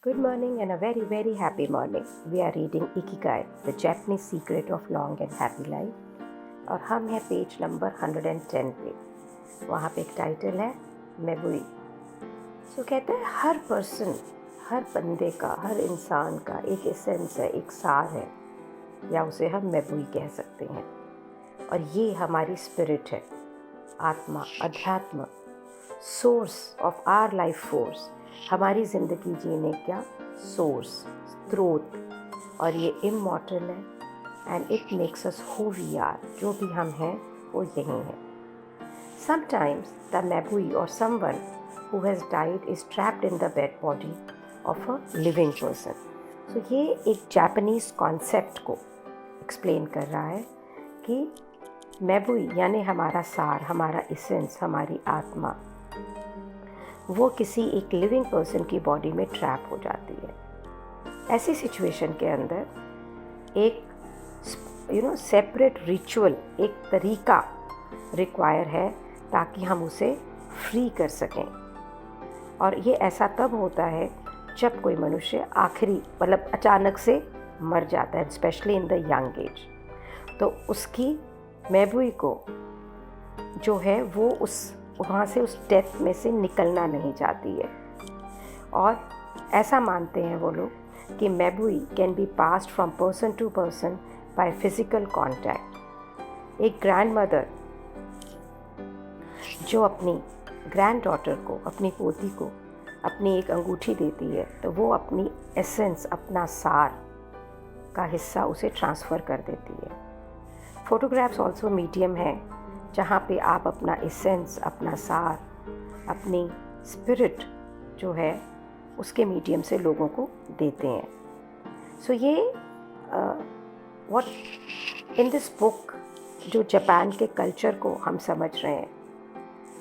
Good morning and a very, very happy morning. We are reading Ikigai, the Japanese secret of long and happy life. और हम हैं page number 110 पे. वहाँ पे एक title है मेबुई. सो कहते हैं हर पर्सन, हर बंदे का, हर इंसान का एक एसेंस है, एक सार है, या उसे हम मेबुई कह सकते हैं. और ये हमारी स्पिरिट है, आत्मा, अध्यात्म, source of our life force, हमारी ज़िंदगी जीने का सोर्स, स्रोत. और ये इमॉर्टल है and it makes us who we are. जो भी हम हैं वो यही है. समटाइम्स द मेबुई और someone who has died is trapped in the dead body of a living person. So ये एक जापानीज़ कॉन्सेप्ट को एक्सप्लेन कर रहा है कि मेबुई यानी हमारा सार, हमारा एसेंस, हमारी आत्मा, वो किसी एक लिविंग पर्सन की बॉडी में ट्रैप हो जाती है. ऐसी सिचुएशन के अंदर एक सेपरेट रिचुअल, एक तरीका रिक्वायर है ताकि हम उसे फ्री कर सकें. और ये ऐसा तब होता है जब कोई मनुष्य आखिरी अचानक से मर जाता है, specially in the young age. तो उसकी मेबुई को जो है वो वहाँ से उस डेथ में से निकलना नहीं चाहती है. और ऐसा मानते हैं वो लोग कि मेबुई can be passed from person to person by physical contact. एक ग्रैंड मदर जो अपनी ग्रैंड डॉटर को, अपनी पोती को अपनी एक अंगूठी देती है, तो वो अपनी एसेंस, अपना सार का हिस्सा उसे ट्रांसफ़र कर देती है. फोटोग्राफ्स ऑल्सो मीडियम है जहाँ पे आप अपना एसेंस, अपना सार, अपनी स्पिरिट जो है उसके मीडियम से लोगों को देते हैं. सो ये व्हाट इन दिस बुक जो जापान के कल्चर को हम समझ रहे हैं,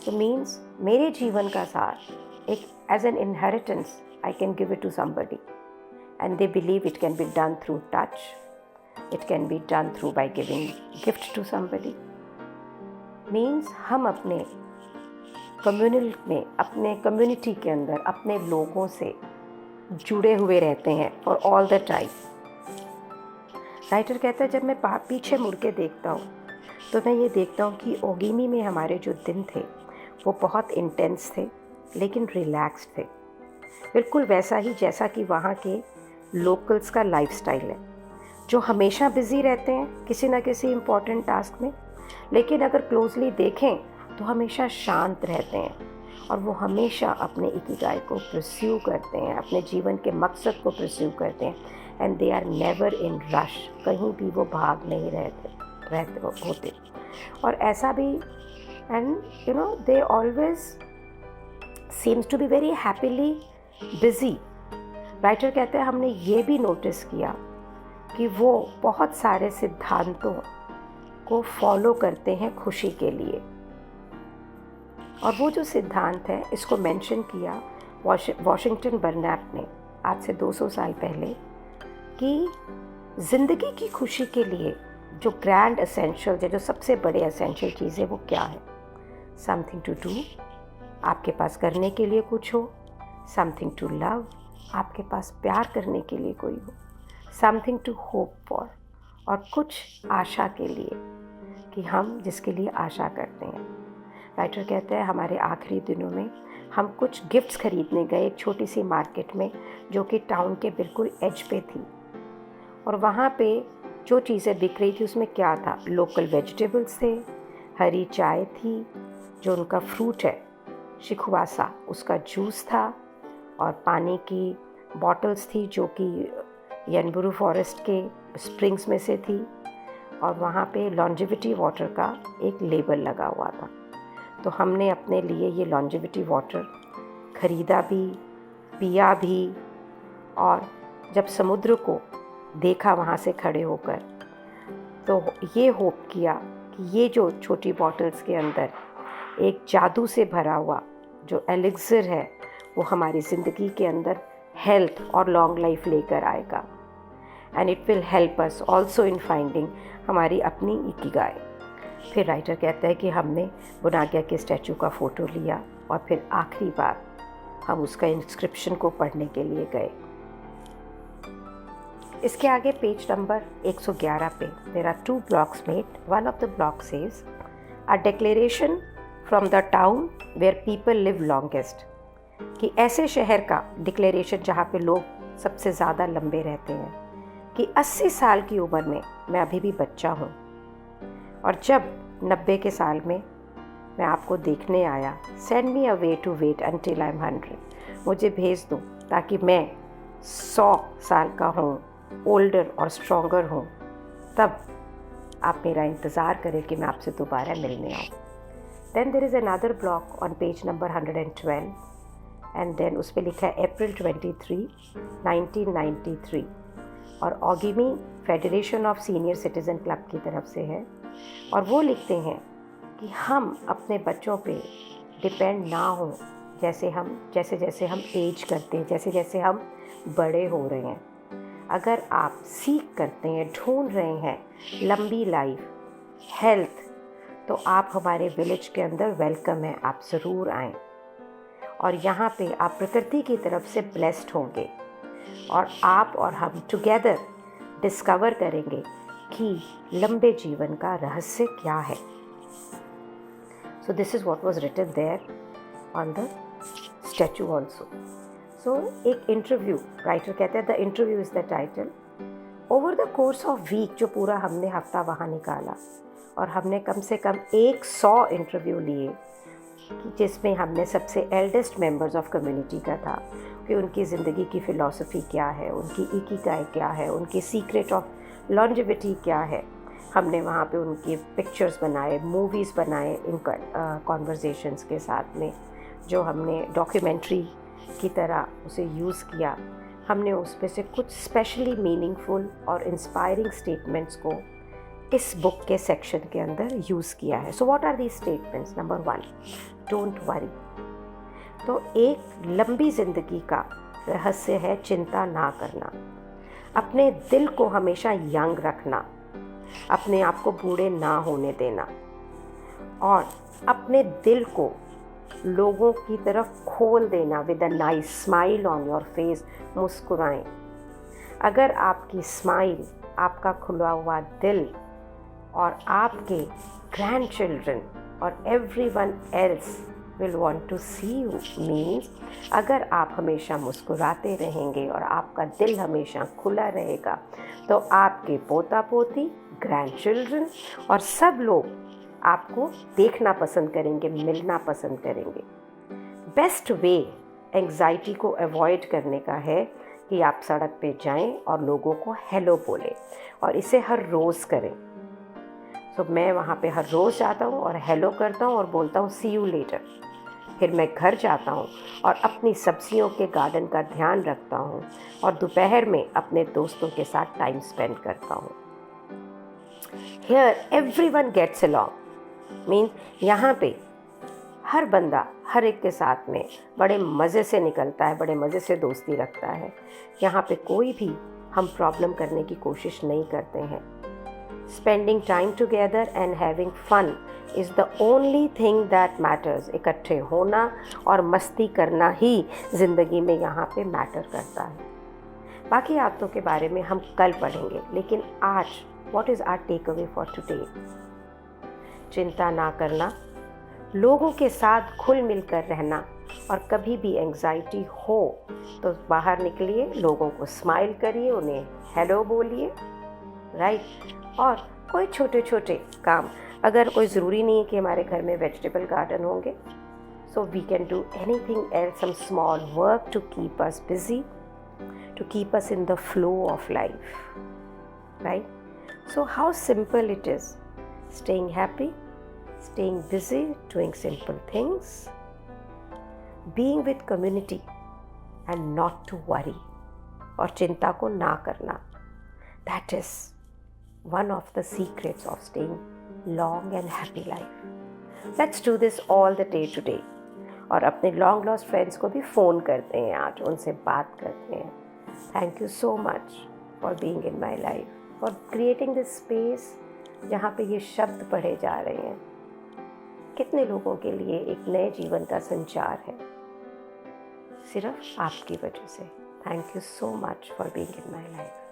तो मीन्स मेरे जीवन का सार एक as an inheritance I can give it to somebody and they believe it can be done through touch, it can be done through by giving gift to somebody. Means हम अपने कम्युनल में, अपने community के अंदर अपने लोगों से जुड़े हुए रहते हैं for all the time. Writer कहता है जब मैं पीछे मुड़ के देखता हूँ तो मैं ये देखता हूँ कि ओगिमी में हमारे जो दिन थे वो बहुत इंटेंस थे लेकिन रिलैक्स्ड थे. बिल्कुल वैसा ही जैसा कि वहाँ के लोकल्स का लाइफस्टाइल है, जो हमेशा बिज़ी रहते हैं किसी ना किसी इम्पोर्टेंट टास्क में, लेकिन अगर क्लोजली देखें तो हमेशा शांत रहते हैं. और वो हमेशा अपने इकिगाई को परस्यू करते हैं, अपने जीवन के मकसद को परस्यू करते हैं. And they are never in rush, कहीं भी वो भाग नहीं रहते होते. और ऐसा भी, and they always seems to be very happily busy. Writer कहते हैं हमने ये भी नोटिस किया कि वो बहुत सारे सिद्धांतों को फॉलो करते हैं खुशी के लिए. और वो जो सिद्धांत है, इसको मेंशन किया वॉशिंगटन बर्नैप ने आज से 200 साल पहले, कि ज़िंदगी की खुशी के लिए जो ग्रैंड एसेंशियल है, जो सबसे बड़े एसेंशियल चीज़ है, वो क्या है? समथिंग टू डू, आपके पास करने के लिए कुछ हो. समथिंग टू लव, आपके पास प्यार करने के लिए कोई हो. समथिंग टू होप फॉर, और कुछ आशा के लिए कि हम जिसके लिए आशा करते हैं. राइटर कहते हैं हमारे आखिरी दिनों में हम कुछ गिफ्ट्स खरीदने गए एक छोटी सी मार्केट में जो कि टाउन के बिल्कुल एज पे थी. और वहाँ पे जो चीज़ें बिक रही थी उसमें क्या था? लोकल वेजिटेबल्स थे, हरी चाय थी, जो उनका फ्रूट है शिखुआसा, उसका जूस था, और पानी की बॉटल्स थी जो कि यनबुरु फॉरेस्ट के स्प्रिंग्स में से थी. और वहाँ पे लॉन्जेविटी वाटर का एक लेबल लगा हुआ था. तो हमने अपने लिए ये लॉन्जेविटी वाटर ख़रीदा भी, पिया भी. और जब समुद्र को देखा वहाँ से खड़े होकर, तो ये होप किया कि ये जो छोटी बॉटल्स के अंदर एक जादू से भरा हुआ जो एलिक्सिर है, वो हमारी ज़िंदगी के अंदर हेल्थ और लॉन्ग लाइफ लेकर आएगा. And it will help us also in finding हमारी अपनी इकिगाई. फिर राइटर कहता है कि हमने बुनाग्या के स्टैचू का फ़ोटो लिया और फिर आखिरी बार हम उसका इंस्क्रिप्शन को पढ़ने के लिए गए. इसके आगे पेज नंबर 111 पे there are 2 blocks made. One of the block says a declaration from the town where people live longest. कि ऐसे शहर का डिक्लेरेशन जहाँ पे लोग सबसे ज़्यादा लंबे रहते हैं, कि 80 साल की उम्र में मैं अभी भी बच्चा हूँ, और जब 90 के साल में मैं आपको देखने आया, send me away to wait until I am 100. मुझे भेज दो ताकि मैं 100 साल का हूँ, ओल्डर और स्ट्रॉन्गर हूँ, तब आप मेरा इंतज़ार करें कि मैं आपसे दोबारा मिलने आऊँ. Then there is another block on page number 112 and then उस पर लिखा है अप्रैल 23, 1993, और Ogimi federation of senior citizen club की तरफ से है. और वो लिखते हैं कि हम अपने बच्चों पे डिपेंड ना हों, जैसे जैसे हम एज करते हैं, जैसे जैसे हम बड़े हो रहे हैं. अगर आप सीख करते हैं, ढूंढ रहे हैं लंबी लाइफ, हेल्थ, तो आप हमारे विलेज के अंदर वेलकम हैं. आप ज़रूर आएँ, और यहाँ पे आप प्रकृति की तरफ से ब्लेस्ड होंगे, और आप और हम टुगेदर डिस्कवर करेंगे कि लंबे जीवन का रहस्य क्या है. So this is what was written there on the statue also. So एक इंटरव्यू, राइटर कहते हैं the interview is the title. Over the course of week, जो पूरा हमने हफ्ता वहाँ निकाला, और हमने कम से कम 100 इंटरव्यू लिए, जिसमें हमने सबसे एल्डेस्ट मेंबर्स ऑफ कम्युनिटी का था कि उनकी ज़िंदगी की फ़िलॉसफी क्या है, उनकी इकिगाई क्या है, उनकी सीक्रेट ऑफ लॉन्जेविटी क्या है. हमने वहाँ पे उनके पिक्चर्स बनाए, मूवीज़ बनाए इन कॉन्वर्जेशंस के साथ में, जो हमने डॉक्यूमेंट्री की तरह उसे यूज़ किया. हमने उस पे से कुछ स्पेशली मीनिंगफुल और इंस्पायरिंग स्टेटमेंट्स को इस बुक के सेक्शन के अंदर यूज़ किया है. So what are these statements? Number 1, don't worry. तो एक लंबी ज़िंदगी का रहस्य है चिंता ना करना. अपने दिल को हमेशा यंग रखना, अपने आप को बूढ़े ना होने देना, और अपने दिल को लोगों की तरफ खोल देना with a nice smile on your face. मुस्कुराएं. अगर आपकी स्माइल, आपका खुला हुआ दिल और आपके ग्रैंड चिल्ड्रन और everyone else will want to see you, means अगर आप हमेशा मुस्कुराते रहेंगे और आपका दिल हमेशा खुला रहेगा, तो आपके पोता पोती, ग्रैंड चिल्ड्रन और सब लोग आपको देखना पसंद करेंगे, मिलना पसंद करेंगे. बेस्ट वे एंग्जाइटी को अवॉइड करने का है कि आप सड़क पे जाएं और लोगों को हेलो बोलें, और इसे हर रोज़ करें. तो मैं वहाँ पे हर रोज़ जाता हूँ और हेलो करता हूँ और बोलता हूँ सी यू लेटर. फिर मैं घर जाता हूँ और अपनी सब्जियों के गार्डन का ध्यान रखता हूँ, और दोपहर में अपने दोस्तों के साथ टाइम स्पेंड करता हूँ. Here everyone gets along, means यहाँ पे हर बंदा हर एक के साथ में बड़े मज़े से निकलता है, बड़े मज़े से दोस्ती रखता है. यहाँ पे कोई भी हम प्रॉब्लम करने की कोशिश नहीं करते हैं. Spending time together and having fun is the only thing that matters. इकट्ठे होना और मस्ती करना ही ज़िंदगी में यहाँ पे मैटर करता है. बाकी आदतों के बारे में हम कल पढ़ेंगे, लेकिन आज what is our takeaway for today? चिंता ना करना, लोगों के साथ घुल मिलकर रहना, और कभी भी एंग्जाइटी हो तो बाहर निकलिए, लोगों को स्माइल करिए, उन्हें हेलो बोलिए, राइट. और कोई छोटे छोटे काम, अगर कोई ज़रूरी नहीं है कि हमारे घर में वेजिटेबल गार्डन होंगे, so we can do anything else, some small work to keep us busy, to keep us in the flow of life, right. So how simple it is, staying happy, staying busy, doing simple things, being with community and not to worry, और चिंता को ना करना. That is one of the secrets of staying long and happy life. Let's do this all the day today. और अपने long lost friends को भी phone करते हैं आज, उनसे बात करते हैं. Thank you so much for being in my life, for creating this space जहाँ पे ये शब्द पढ़े जा रहे हैं. कितने लोगों के लिए एक नए जीवन का संचार है, सिर्फ आपकी वजह से. Thank you so much for being in my life.